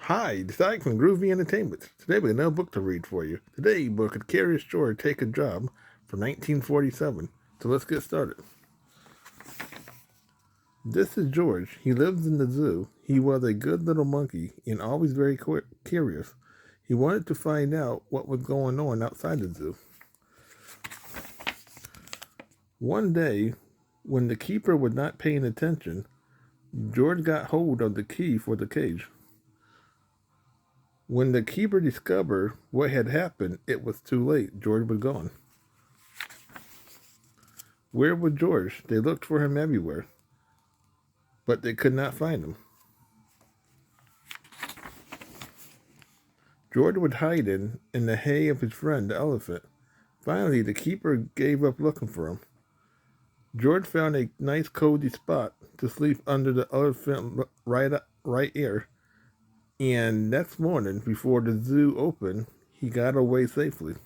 Hi, Desai from Groovy Entertainment. Today we have another book to read for you. Today, book at Curious George Take a Job from 1947. So let's get started. This is George. He lives in the zoo. He was a good little monkey and always very curious. He wanted to find out what was going on outside the zoo. One day, when the keeper was not paying attention, George got hold of the key for the cage. When the keeper discovered what had happened, it was too late. George was gone. Where was George? They looked for him everywhere, but they could not find him. George was hiding in the hay of his friend, the elephant. Finally, the keeper gave up looking for him. George found a nice cozy spot to sleep under the elephant right ear, and next morning, before the zoo opened, he got away safely.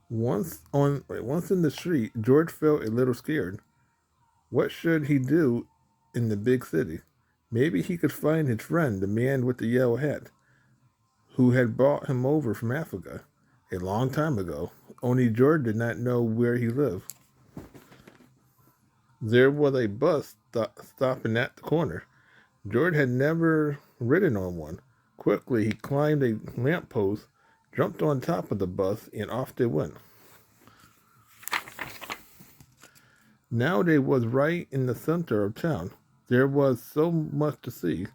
Once in the street, George felt a little scared. What should he do in the big city? Maybe he could find his friend, the man with the yellow hat, who had brought him over from Africa a long time ago. Only George did not know where he lived. There was a bus stopping at the corner. George had never ridden on one. Quickly, he climbed a lamppost, jumped on top of the bus, and off they went. Now they was right in the center of town. There was so much to see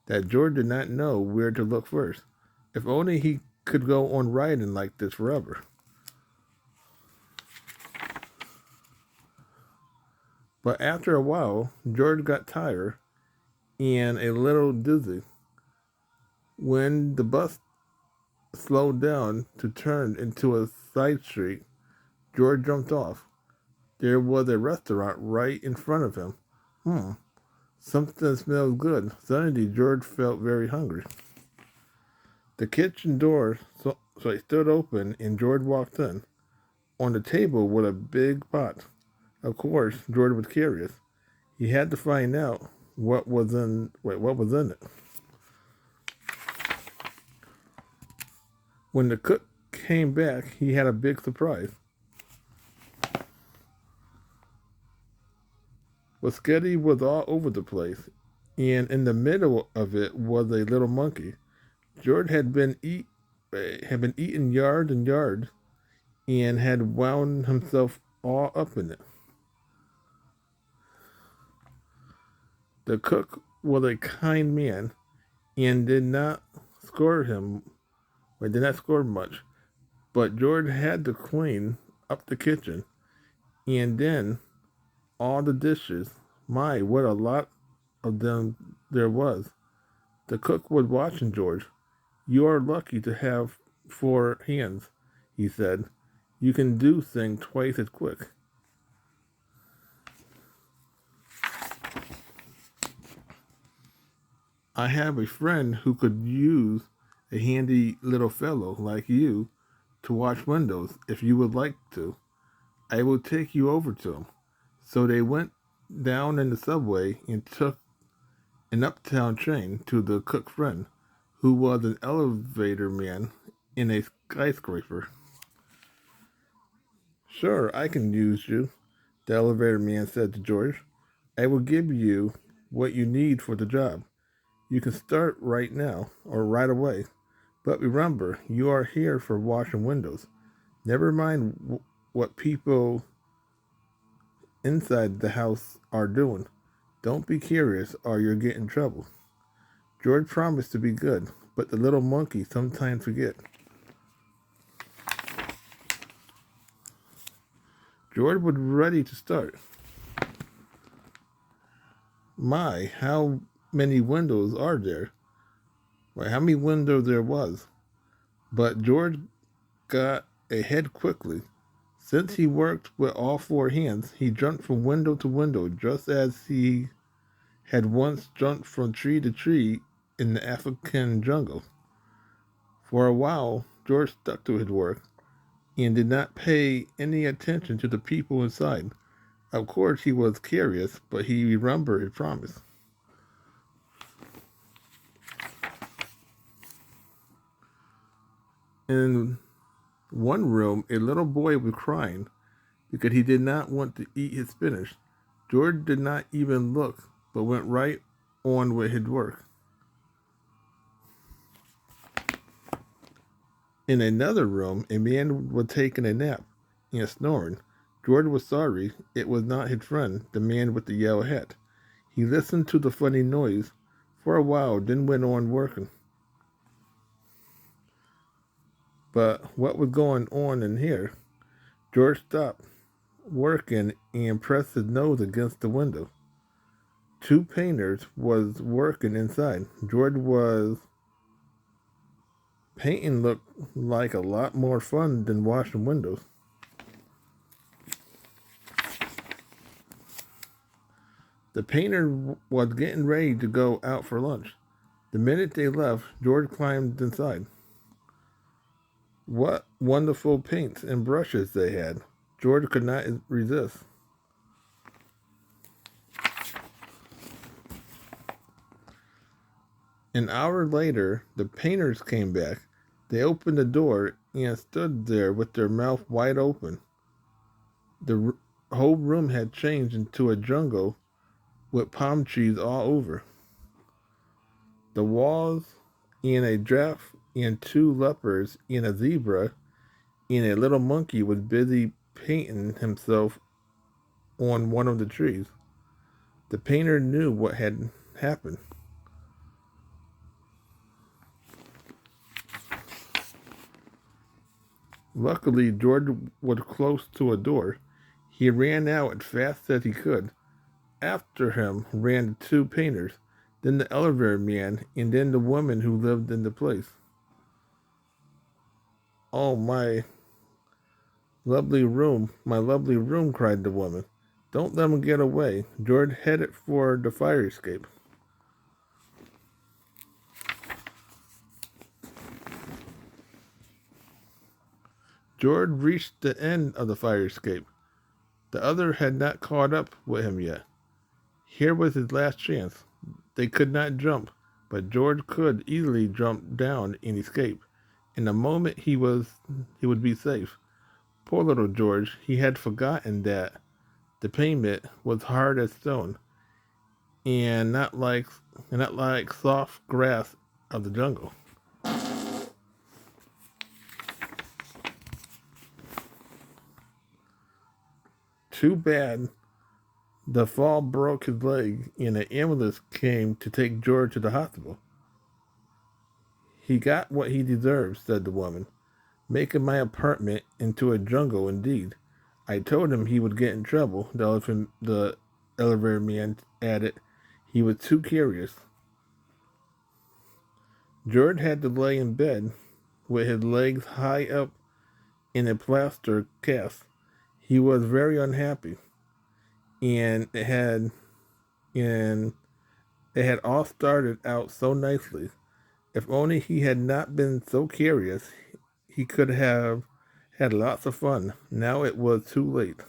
that George did not know where to look first. If only he could go on riding like this forever. But after a while, George got tired and a little dizzy. When the bus slowed down to turn into a side street, George jumped off. There was a restaurant right in front of him. Something smelled good. Suddenly, George felt very hungry. The kitchen door so it stood open, and George walked in. On the table was a big pot. Of course, George was curious. He had to find out what was in it. When the cook came back, he had a big surprise. Spaghetti was all over the place, and in the middle of it was a little monkey. George had been eating yards and yards, and had wound himself all up in it. The cook was a kind man and score him did not score much, but George had to clean up the kitchen and then all the dishes. My, what a lot of them there was. The cook was watching George. You are lucky to have four hands, he said. You can do things twice as quick. I have a friend who could use a handy little fellow like you to wash windows if you would like to. I will take you over to him. So they went down in the subway and took an uptown train to the cook friend, who was an elevator man in a skyscraper. Sure, I can use you, the elevator man said to George. I will give you what you need for the job. You can start right now or right away. But remember, you are here for washing windows. Never mind what people inside the house are doing. Don't be curious or you'll get in trouble. George promised to be good, but the little monkey sometimes forget. George was ready to start. My, how many windows are there? Well, how many windows there was? But George got ahead quickly. Since he worked with all four hands, he jumped from window to window just as he had once jumped from tree to tree in the African jungle. For a while, George stuck to his work and did not pay any attention to the people inside. Of course, he was curious, but he remembered his promise. In one room, a little boy was crying because he did not want to eat his spinach. George did not even look, but went right on with his work. In another room, a man was taking a nap and snoring. George was sorry it was not his friend, the man with the yellow hat. He listened to the funny noise for a while, then went on working. But what was going on in here? George stopped working and pressed his nose against the window. Two painters was working inside. George was painting looked like a lot more fun than washing windows. The painter was getting ready to go out for lunch. The minute they left, George climbed inside. What wonderful paints and brushes they had. George could not resist. An hour later, the painters came back. They opened the door and stood there with their mouth wide open. The whole room had changed into a jungle with palm trees all over. The walls, and a giraffe, and two leopards, and a zebra, and a little monkey was busy painting himself on one of the trees. The painter knew what had happened. Luckily, George was close to a door. He ran out as fast as he could. After him ran the two painters, then the elevator man, and then the woman who lived in the place. "Oh, my lovely room," cried the woman. "Don't let them get away." George headed for the fire escape. George reached the end of the fire escape. The other had not caught up with him yet. Here was his last chance. They could not jump, but George could easily jump down and escape. In a moment he would be safe. Poor little George, he had forgotten that the pavement was hard as stone and not like soft grass of the jungle. Too bad the fall broke his leg and an ambulance came to take George to the hospital. "He got what he deserved," said the woman, "making my apartment into a jungle indeed. I told him he would get in trouble," the elevator man added. "He was too curious." George had to lay in bed with his legs high up in a plaster cast. He was very unhappy, and and it had all started out so nicely. If only he had not been so curious, he could have had lots of fun. Now it was too late.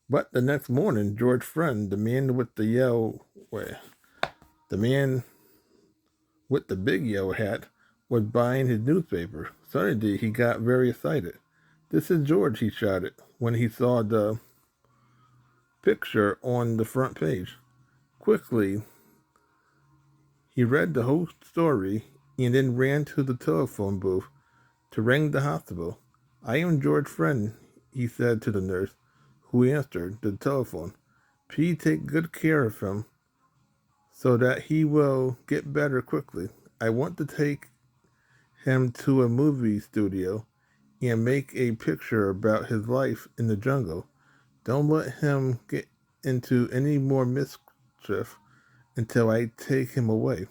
But the next morning, George's friend, the man with the big yellow hat, was buying his newspaper. Suddenly, he got very excited. "This is George," he shouted when he saw the picture on the front page. Quickly, he read the whole story and then ran to the telephone booth to ring the hospital. "I am George's friend," he said to the nurse who answered the telephone. "Please take good care of him so that he will get better quickly. I want to take him to a movie studio and make a picture about his life in the jungle. Don't let him get into any more mischief until I take him away."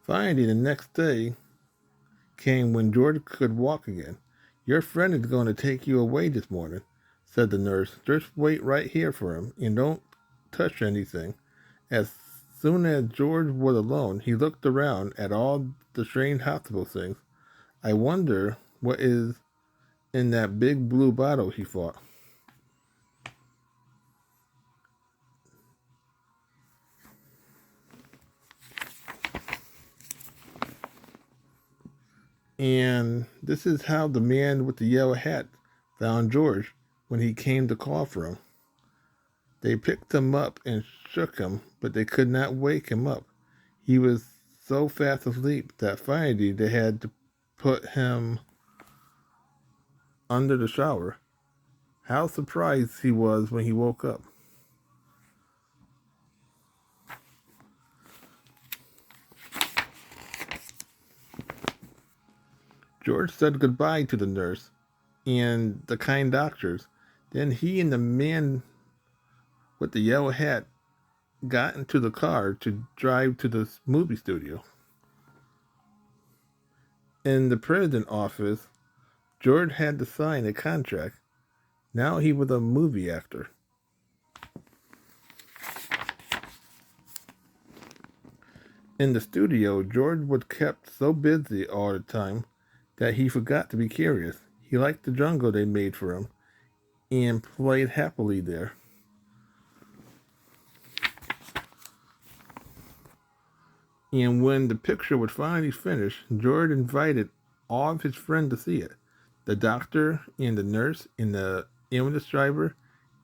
Finally, the next day came when George could walk again. "Your friend is going to take you away this morning," said the nurse. "Just wait right here for him and don't touch anything." As soon as George was alone, he looked around at all the strange hospital things. "I wonder what is in that big blue bottle," he thought. And this is how the man with the yellow hat found George when he came to call for him. They picked him up and shook him, but they could not wake him up. He was so fast asleep that finally they had to put him under the shower. How surprised he was when he woke up. George said goodbye to the nurse and the kind doctors. Then he and the man with the yellow hat got into the car to drive to the movie studio. In the president's office, George had to sign a contract. Now he was a movie actor. In the studio, George was kept so busy all the time that he forgot to be curious. He liked the jungle they made for him and played happily there. And when the picture was finally finished, George invited all of his friends to see it. The doctor and the nurse and the ambulance driver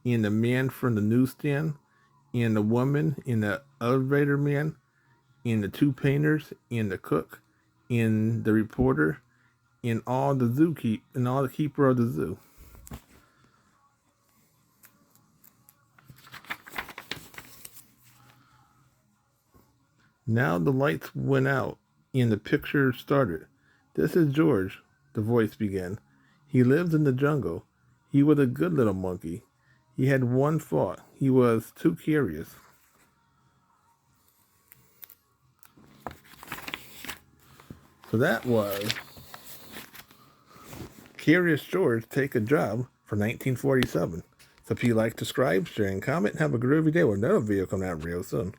and the man from the newsstand and the woman and the elevator man and the two painters and the cook and the reporter and all the keeper of the zoo. Now the lights went out and the picture started. This is George, the voice began. He lives in the jungle. He was a good little monkey. He had one fault. He was too curious. So that was Curious George Take a Job for 1947. So if you like, subscribe, share, and comment, have a groovy day with another video coming out real soon.